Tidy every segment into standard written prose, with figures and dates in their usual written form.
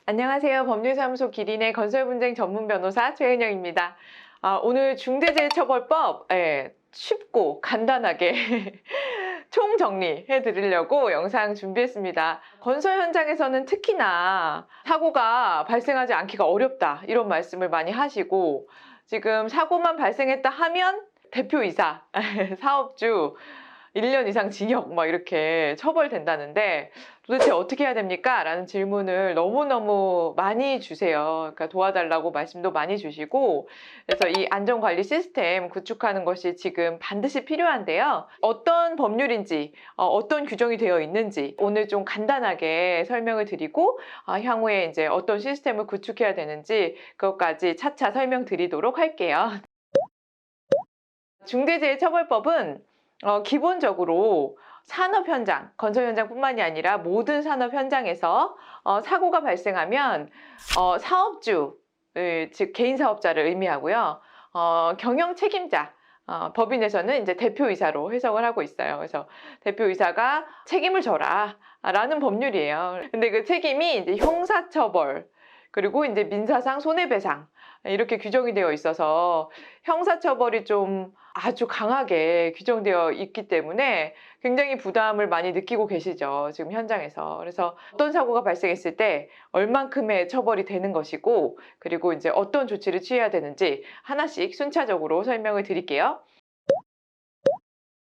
안녕하세요. 법률사무소 기린의 건설분쟁 전문 변호사 최은영입니다. 오늘 중대재해처벌법 쉽고 간단하게 총정리해 드리려고 영상 준비했습니다. 건설 현장에서는 특히나 사고가 발생하지 않기가 어렵다, 이런 말씀을 많이 하시고, 지금 사고만 발생했다 하면 대표이사, 사업주 1년 이상 징역 막 이렇게 처벌된다는데, 도대체 어떻게 해야 됩니까? 라는 질문을 너무너무 많이 주세요. 그러니까 도와달라고 말씀도 많이 주시고, 그래서 이 안전관리 시스템 구축하는 것이 지금 반드시 필요한데요. 어떤 법률인지, 어떤 규정이 되어 있는지 오늘 좀 간단하게 설명을 드리고, 향후에 이제 어떤 시스템을 구축해야 되는지 그것까지 차차 설명드리도록 할게요. 중대재해처벌법은 기본적으로 산업 현장, 건설 현장뿐만이 아니라 모든 산업 현장에서 사고가 발생하면 사업주, 즉 개인 사업자를 의미하고요. 경영 책임자, 법인에서는 이제 대표이사로 해석을 하고 있어요. 그래서 대표이사가 책임을 져라 라는 법률이에요. 근데 그 책임이 이제 형사처벌, 그리고 이제 민사상 손해배상, 이렇게 규정이 되어 있어서 형사처벌이 좀 아주 강하게 규정되어 있기 때문에 굉장히 부담을 많이 느끼고 계시죠, 지금 현장에서. 그래서 어떤 사고가 발생했을 때 얼만큼의 처벌이 되는 것이고, 그리고 이제 어떤 조치를 취해야 되는지 하나씩 순차적으로 설명을 드릴게요.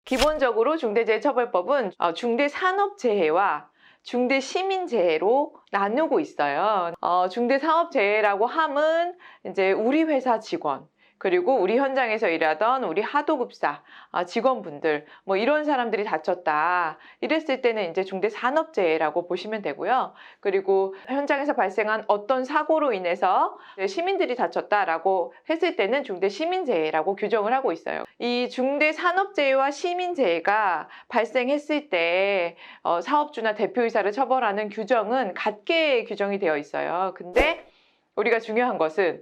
기본적으로 중대재해처벌법은 중대산업재해와 중대시민재해로 나누고 있어요. 중대산업재해라고 함은 이제 우리 회사 직원, 그리고 우리 현장에서 일하던 우리 하도급사, 직원분들, 뭐 이런 사람들이 다쳤다, 이랬을 때는 이제 중대산업재해라고 보시면 되고요. 그리고 현장에서 발생한 어떤 사고로 인해서 시민들이 다쳤다라고 했을 때는 중대시민재해라고 규정을 하고 있어요. 이 중대산업재해와 시민재해가 발생했을 때 사업주나 대표이사를 처벌하는 규정은 같게 규정이 되어 있어요. 근데 우리가 중요한 것은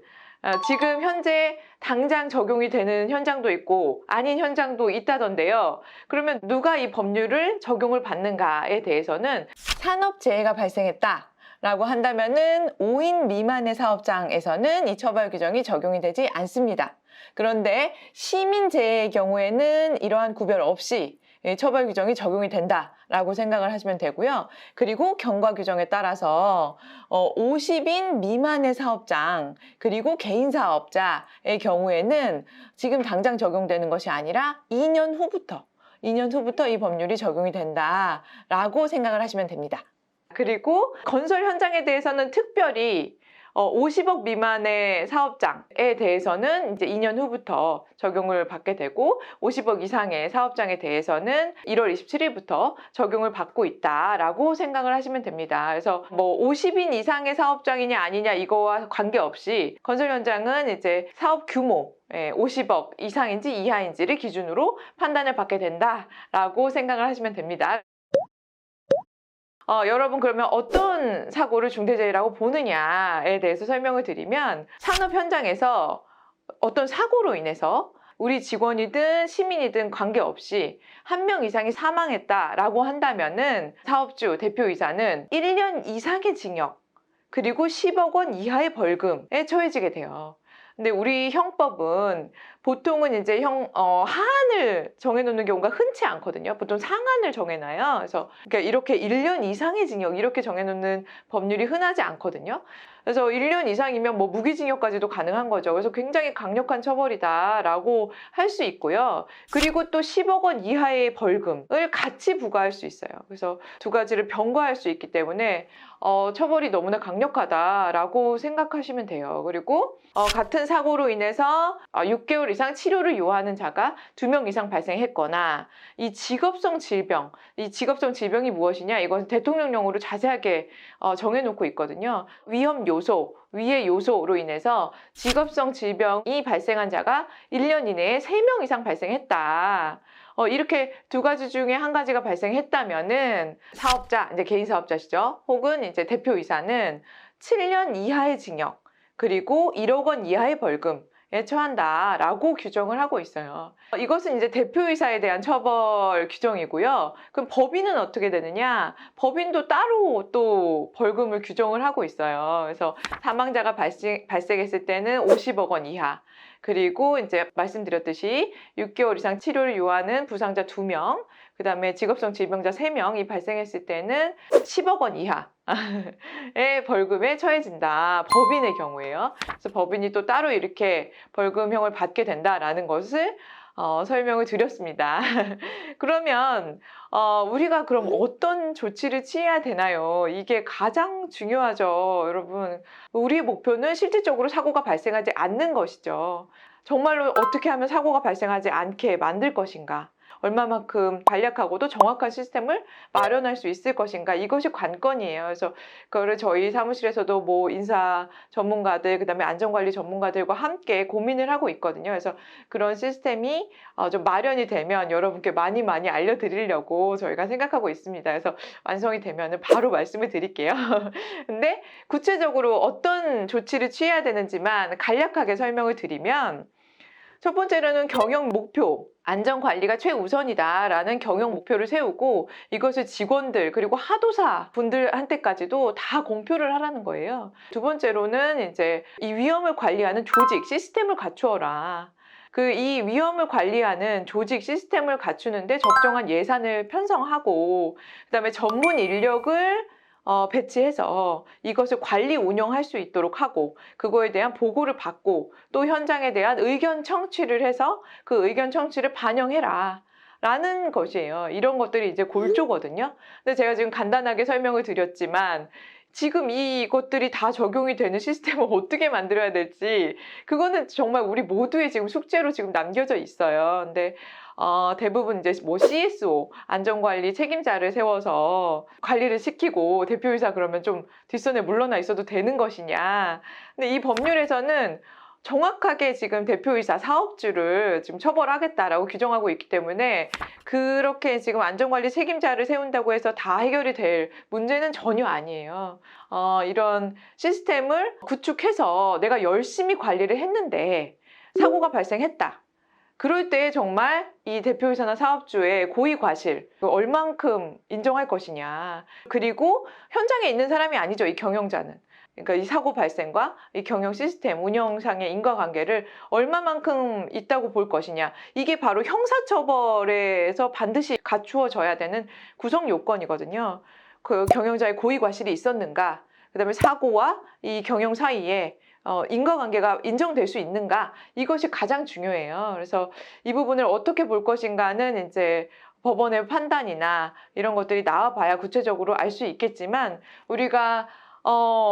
지금 현재 당장 적용이 되는 현장도 있고 아닌 현장도 있다던데요. 그러면 누가 이 법률을 적용을 받는가에 대해서는 산업재해가 발생했다 라고 한다면은 5인 미만의 사업장에서는 이 처벌 규정이 적용이 되지 않습니다. 그런데 시민재해의 경우에는 이러한 구별 없이 처벌 규정이 적용이 된다라고 생각을 하시면 되고요. 그리고 경과 규정에 따라서 50인 미만의 사업장, 그리고 개인 사업자의 경우에는 지금 당장 적용되는 것이 아니라 2년 후부터 이 법률이 적용이 된다라고 생각을 하시면 됩니다. 그리고 건설 현장에 대해서는 특별히 50억 미만의 사업장에 대해서는 이제 2년 후부터 적용을 받게 되고, 50억 이상의 사업장에 대해서는 1월 27일부터 적용을 받고 있다라고 생각을 하시면 됩니다. 그래서 뭐 50인 이상의 사업장이냐 아니냐 이거와 관계없이 건설 현장은 이제 사업 규모 50억 이상인지 이하인지를 기준으로 판단을 받게 된다라고 생각을 하시면 됩니다. 여러분, 그러면 어떤 사고를 중대재해라고 보느냐에 대해서 설명을 드리면, 산업 현장에서 어떤 사고로 인해서 우리 직원이든 시민이든 관계없이 한 명 이상이 사망했다라고 한다면은 사업주 대표이사는 1년 이상의 징역, 그리고 10억 원 이하의 벌금에 처해지게 돼요. 근데 우리 형법은 보통은 이제 하한을 정해놓는 경우가 흔치 않거든요. 보통 상한을 정해놔요. 그래서 그러니까 이렇게 1년 이상의 징역 이렇게 정해놓는 법률이 흔하지 않거든요. 그래서 1년 이상이면 뭐 무기징역까지도 가능한 거죠. 그래서 굉장히 강력한 처벌이다라고 할 수 있고요. 그리고 또 10억 원 이하의 벌금을 같이 부과할 수 있어요. 그래서 두 가지를 병과할 수 있기 때문에 처벌이 너무나 강력하다라고 생각하시면 돼요. 그리고 같은 사고로 인해서 6개월 이상 치료를 요하는 자가 2명 이상 발생했거나, 이 직업성 질병이 무엇이냐, 이건 대통령령으로 자세하게 정해놓고 있거든요. 위험 요소, 위의 요소로 인해서 직업성 질병이 발생한 자가 1년 이내에 3명 이상 발생했다. 이렇게 두 가지 중에 한 가지가 발생했다면은 사업자, 이제 개인 사업자시죠. 혹은 이제 대표이사는 7년 이하의 징역, 그리고 1억 원 이하의 벌금, 처한다라고 규정을 하고 있어요. 이것은 이제 대표이사에 대한 처벌 규정이고요. 그럼 법인은 어떻게 되느냐? 법인도 따로 또 벌금을 규정을 하고 있어요. 그래서 사망자가 발생했을 때는 50억 원 이하. 그리고 이제 말씀드렸듯이 6개월 이상 치료를 요하는 부상자 2명, 그 다음에 직업성 질병자 3명이 발생했을 때는 10억 원 이하의 벌금에 처해진다. 법인의 경우에요. 그래서 법인이 또 따로 이렇게 벌금형을 받게 된다라는 것을 설명을 드렸습니다. 그러면 우리가 그럼 어떤 조치를 취해야 되나요? 이게 가장 중요하죠, 여러분. 우리의 목표는 실질적으로 사고가 발생하지 않는 것이죠. 정말로 어떻게 하면 사고가 발생하지 않게 만들 것인가? 얼마만큼 간략하고도 정확한 시스템을 마련할 수 있을 것인가, 이것이 관건이에요. 그래서 그거를 저희 사무실에서도 뭐 인사 전문가들, 그다음에 안전관리 전문가들과 함께 고민을 하고 있거든요. 그래서 그런 시스템이 좀 마련이 되면 여러분께 많이 알려드리려고 저희가 생각하고 있습니다. 그래서 완성이 되면 바로 말씀을 드릴게요. 근데 구체적으로 어떤 조치를 취해야 되는지만 간략하게 설명을 드리면, 첫 번째로는 경영 목표, 안전관리가 최우선이다라는 경영 목표를 세우고 이것을 직원들 그리고 하도사 분들한테까지도 다 공표를 하라는 거예요. 두 번째로는 이제 이 위험을 관리하는 조직, 시스템을 갖추어라. 이 위험을 관리하는 조직, 시스템을 갖추는데 적정한 예산을 편성하고, 그다음에 전문 인력을 배치해서 이것을 관리 운영할 수 있도록 하고, 그거에 대한 보고를 받고, 또 현장에 대한 의견 청취를 해서 그 의견 청취를 반영해라 라는 것이에요. 이런 것들이 이제 골조거든요. 근데 제가 지금 간단하게 설명을 드렸지만, 지금 이것들이 다 적용이 되는 시스템을 어떻게 만들어야 될지, 그거는 정말 우리 모두의 지금 숙제로 지금 남겨져 있어요. 근데 대부분 이제 뭐 CSO, 안전관리 책임자를 세워서 관리를 시키고 대표이사 그러면 좀 뒷선에 물러나 있어도 되는 것이냐. 근데 이 법률에서는 정확하게 지금 대표이사, 사업주를 지금 처벌하겠다라고 규정하고 있기 때문에 그렇게 지금 안전관리 책임자를 세운다고 해서 다 해결이 될 문제는 전혀 아니에요. 이런 시스템을 구축해서 내가 열심히 관리를 했는데 사고가 발생했다. 그럴 때 정말 이 대표이사나 사업주의 고의 과실, 얼만큼 인정할 것이냐. 그리고 현장에 있는 사람이 아니죠, 이 경영자는. 그러니까 이 사고 발생과 이 경영 시스템 운영상의 인과관계를 얼마만큼 있다고 볼 것이냐. 이게 바로 형사처벌에서 반드시 갖추어져야 되는 구성 요건이거든요. 그 경영자의 고의 과실이 있었는가, 그다음에 사고와 이 경영 사이에 인과관계가 인정될 수 있는가, 이것이 가장 중요해요. 그래서 이 부분을 어떻게 볼 것인가는 이제 법원의 판단이나 이런 것들이 나와봐야 구체적으로 알 수 있겠지만, 우리가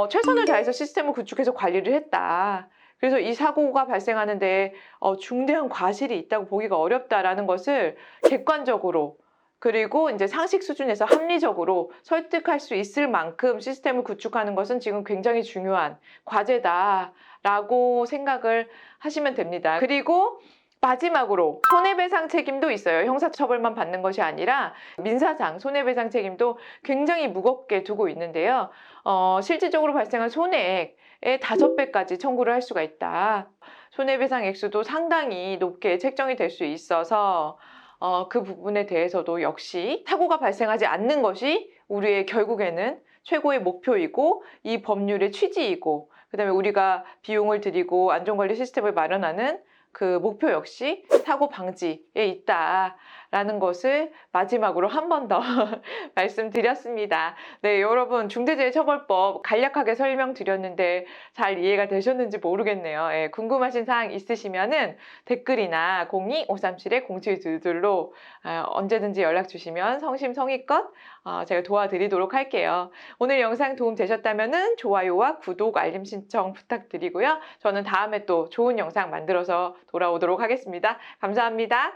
최선을 다해서 시스템을 구축해서 관리를 했다. 그래서 이 사고가 발생하는데 중대한 과실이 있다고 보기가 어렵다라는 것을 객관적으로, 그리고 이제 상식 수준에서 합리적으로 설득할 수 있을 만큼 시스템을 구축하는 것은 지금 굉장히 중요한 과제다라고 생각을 하시면 됩니다. 그리고 마지막으로 손해배상 책임도 있어요. 형사처벌만 받는 것이 아니라 민사상 손해배상 책임도 굉장히 무겁게 두고 있는데요. 실질적으로 발생한 손해액의 5배까지 청구를 할 수가 있다. 손해배상 액수도 상당히 높게 책정이 될 수 있어서 그 부분에 대해서도 역시 사고가 발생하지 않는 것이 우리의 결국에는 최고의 목표이고 이 법률의 취지이고, 그다음에 우리가 비용을 들이고 안전관리 시스템을 마련하는 그 목표 역시 사고 방지에 있다라는 것을 마지막으로 한 번 더 말씀드렸습니다. 네, 여러분 중대재해처벌법 간략하게 설명드렸는데 잘 이해가 되셨는지 모르겠네요. 예, 궁금하신 사항 있으시면은 댓글이나 02-537-0722로 언제든지 연락 주시면 성심성의껏 제가 도와드리도록 할게요. 오늘 영상 도움 되셨다면은 좋아요와 구독, 알림 신청 부탁드리고요. 저는 다음에 또 좋은 영상 만들어서 돌아오도록 하겠습니다. 감사합니다.